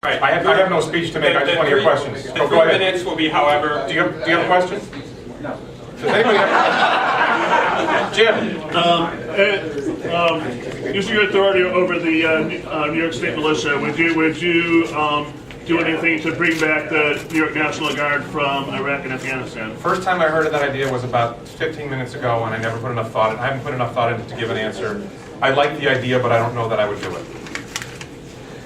Right. I have no speech to make. I just want to hear questions. The Go 3 ahead. minutes will be, however. Do you have a question? No. Does anybody have Jim? Using your authority over the New York State militia, would you do anything to bring back the New York National Guard from Iraq and Afghanistan? First time I heard of that idea was about 15 minutes ago, and I never put enough thought. I haven't put enough thought into it to give an answer. I like the idea, but I don't know that I would do it.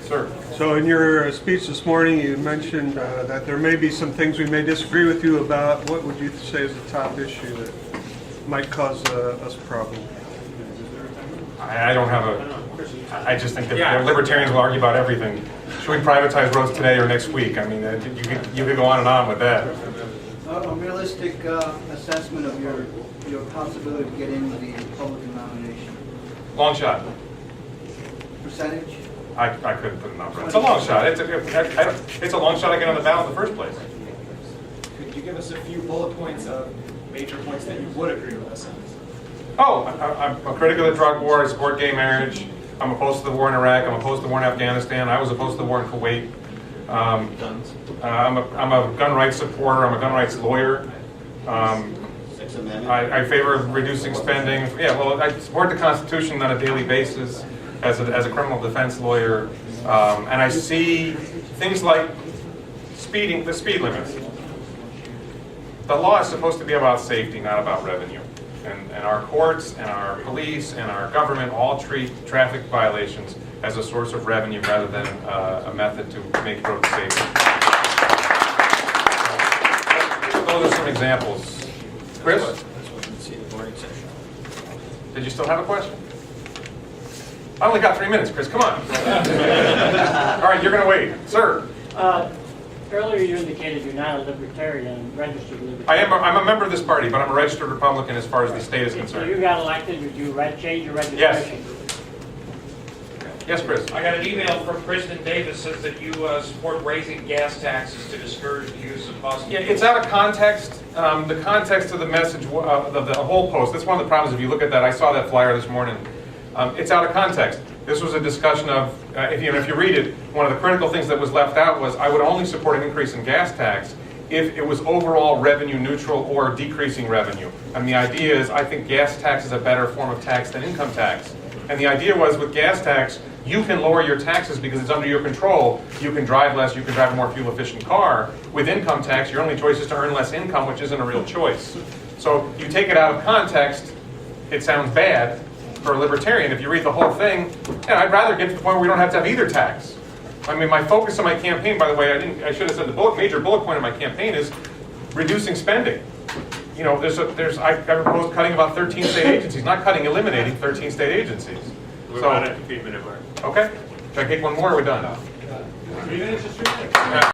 Sir. So in your speech this morning, you mentioned that there may be some things we may disagree with you about. What would you say is the top issue that might cause us a problem? I don't have a. I just think that libertarians will argue about everything. Should we privatize roads today or next week? I mean, you could go on and on with that. A realistic assessment of your possibility of getting the Republican nomination. Long shot. Percentage? I couldn't put a number. It's a long shot. It's a long shot I get on the ballot in the first place. Could you give us a few bullet points of major points that you would agree with us on? Oh, I'm a critic of the drug war. I support gay marriage. I'm opposed to the war in Iraq. I'm opposed to the war in Afghanistan. I was opposed to the war in Kuwait. Guns. I'm a gun rights supporter. I'm a gun rights lawyer. Sixth Amendment. I favor reducing spending. Yeah, well, I support the Constitution on a daily basis as a criminal defense lawyer. And I see things like the speed limits. The law is supposed to be about safety, not about revenue. And our courts and our police and our government all treat traffic violations as a source of revenue rather than a method to make roads safer. Those are some examples. Chris? Did you still have a question? I only got 3 minutes, Chris. Come on. All right, you're going to wait. Sir? Earlier you indicated you're not a libertarian, registered libertarian. I'm a member of this party, but I'm a registered Republican as far as the state is So concerned. you got elected, would you change your registration? Yes. Yes, Chris? I got an email from Kristen Davis says that you support raising gas taxes to discourage the use of fossil Yeah, fuels. it's out of context. The context of the message, of the whole post, that's one of the problems. If you look at that, I saw that flyer this morning. It's out of context. This was a discussion of, if you read it, one of the critical things that was left out was I would only support an increase in gas tax if it was overall revenue neutral or decreasing revenue. And the idea is I think gas tax is a better form of tax than income tax. And the idea was with gas tax, you can lower your taxes because it's under your control. You can drive less, you can drive a more fuel efficient car. With income tax, your only choice is to earn less income, which isn't a real choice. So you take it out of context, it sounds bad. For a libertarian, if you read the whole thing, I'd rather get to the point where we don't have to have either tax. I mean, my focus on my campaign, by the way, I should have said the major bullet point of my campaign is reducing spending. You know, I proposed cutting about 13 state agencies, not cutting, eliminating 13 state agencies. We're about at the 3-minute mark. Okay. Should I take one more or are we done? 3 minutes is 3 minutes.